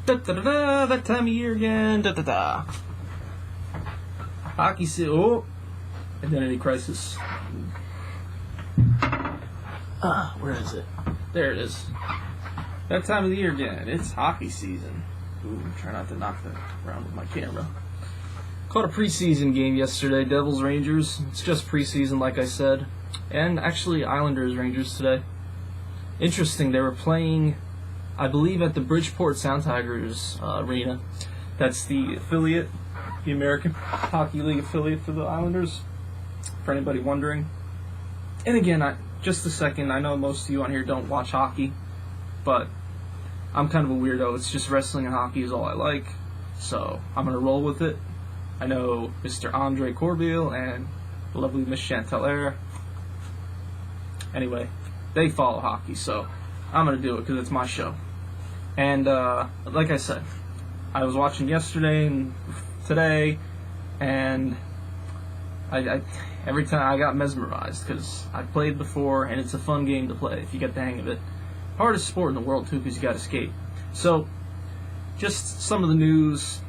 Da da da da. That time of year again. Da da da. Hockey season. Oh, identity crisis. Where is it? There it is. That time of the year again. It's hockey season. Ooh, try not to knock that around with my camera. Caught a preseason game yesterday, Devils-Rangers. It's just preseason, like I said. And actually, Islanders-Rangers today. Interesting, they were playing, I believe, at the Bridgeport Sound Tigers arena. That's the affiliate, the American Hockey League affiliate for the Islanders, for anybody wondering. And again, just a second, I know most of you on here don't watch hockey, but I'm kind of a weirdo. It's just wrestling and hockey is all I like, so I'm going to roll with it. I know Mr. Andre Corbeil and the lovely Miss Chantel Air. Anyway, they follow hockey, so I'm going to do it because it's my show. And like I said, I was watching yesterday and today, and I every time I got mesmerized because I played before, and it's a fun game to play if you get the hang of it. Hardest sport in the world, too, because you got to skate. So, just some of the news,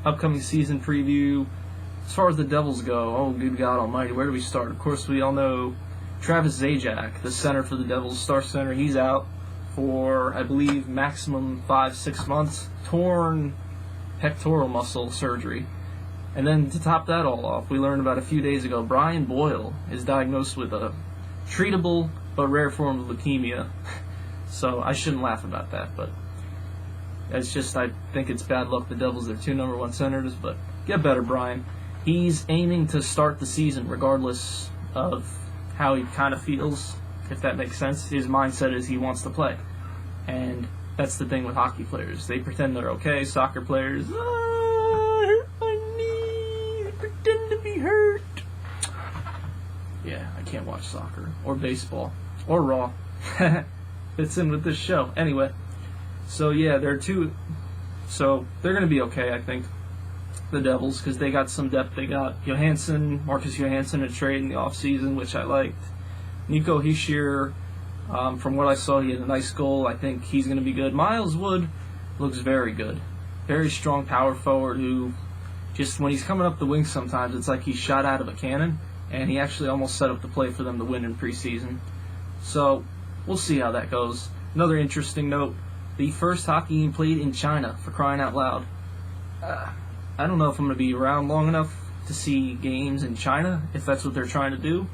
upcoming season preview. As far as the Devils go, oh, good God almighty, where do we start? Of course, we all know Travis Zajac, the center for the Devils, star center. He's out for, I believe, maximum 5-6 months. Torn pectoral muscle surgery. And then to top that all off, we learned about a few days ago, Brian Boyle is diagnosed with a treatable but rare form of leukemia. So I shouldn't laugh about that, but it's just, I think it's bad luck the Devils, their two number one centers, but get better, Brian. He's aiming to start the season regardless of how he kind of feels, if that makes sense. His mindset is he wants to play. And that's the thing with hockey players. They pretend they're okay. Soccer players, I hurt my knee. I pretend to be hurt. Yeah, I can't watch soccer or baseball or Raw. Fits in with this show. Anyway, so yeah, they're going to be okay, I think, the Devils, because they got some depth. They got Marcus Johansson, a trade in the offseason, which I liked. Nico Hischier, from what I saw, he had a nice goal. I think he's going to be good. Miles Wood looks very good. Very strong power forward who, just when he's coming up the wing sometimes, it's like he's shot out of a cannon, and he actually almost set up the play for them to win in preseason. So, we'll see how that goes. Another interesting note, the first hockey game played in China, for crying out loud. I don't know if I'm going to be around long enough to see games in China, if that's what they're trying to do.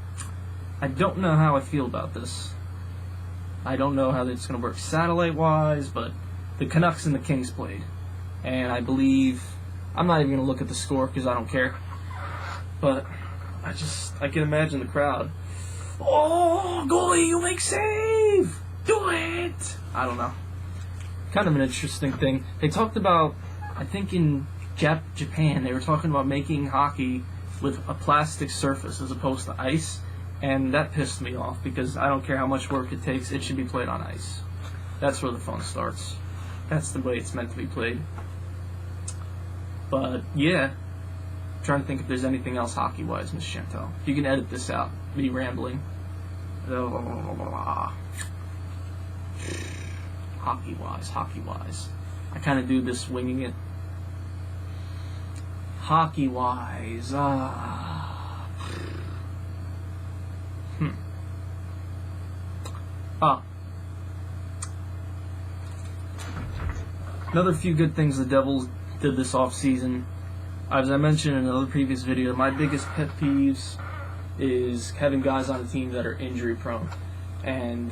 I don't know how I feel about this. I don't know how it's going to work satellite-wise, but the Canucks and the Kings played. And I believe, I'm not even going to look at the score because I don't care. But I can imagine the crowd. Oh, goalie, you make save! Do it! I don't know. Kind of an interesting thing. They talked about, I think in Japan, they were talking about making hockey with a plastic surface as opposed to ice, and that pissed me off because I don't care how much work it takes, it should be played on ice. That's where the fun starts. That's the way it's meant to be played. But yeah, I'm trying to think if there's anything else hockey-wise, Miss Chantel. You can edit this out, me rambling. Hockey-wise. I kind of do this winging it. Hockey-wise, Another few good things the Devils did this offseason. As I mentioned in another previous video, my biggest pet peeves is having guys on the team that are injury-prone. And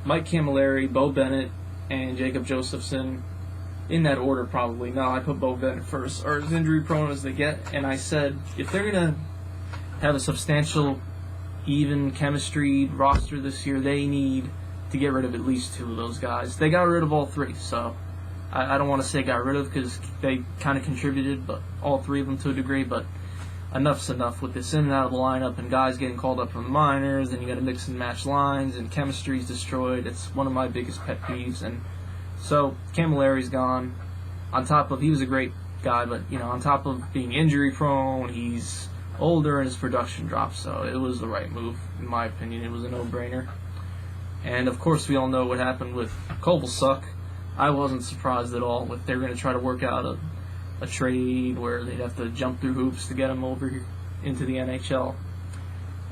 Mike Camilleri, Bo Bennett, and Jacob Josephson, in that order probably. No, I put Bo Bennett first, are as injury-prone as they get. And I said, if they're going to have a substantial, even chemistry roster this year, they need to get rid of at least two of those guys. They got rid of all three, so I don't want to say got rid of because they kind of contributed, but all three of them to a degree. But enough's enough with this in and out of the lineup and guys getting called up from the minors, and you got to mix and match lines, and chemistry's destroyed. It's one of my biggest pet peeves. And so Camilleri's gone. On top of, he was a great guy, but on top of being injury prone, he's older and his production dropped. So it was the right move, in my opinion. It was a no-brainer. And of course, we all know what happened with Kovalchuk. I wasn't surprised at all if they were going to try to work out a trade where they'd have to jump through hoops to get him over here into the NHL.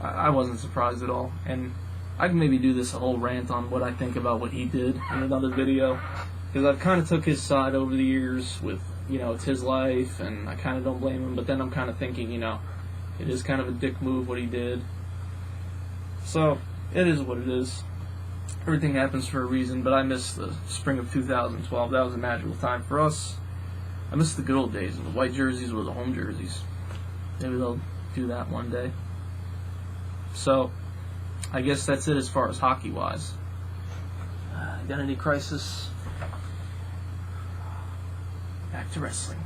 I wasn't surprised at all, and I can maybe do this a whole rant on what I think about what he did in another video, because I've kind of took his side over the years with, it's his life, and I kind of don't blame him, but then I'm kind of thinking, it is kind of a dick move what he did. So, it is what it is. Everything happens for a reason, but I miss the spring of 2012. That was a magical time for us. I miss the good old days, and the white jerseys were the home jerseys. Maybe they'll do that one day. So, I guess that's it as far as hockey-wise. Identity crisis. Back to wrestling.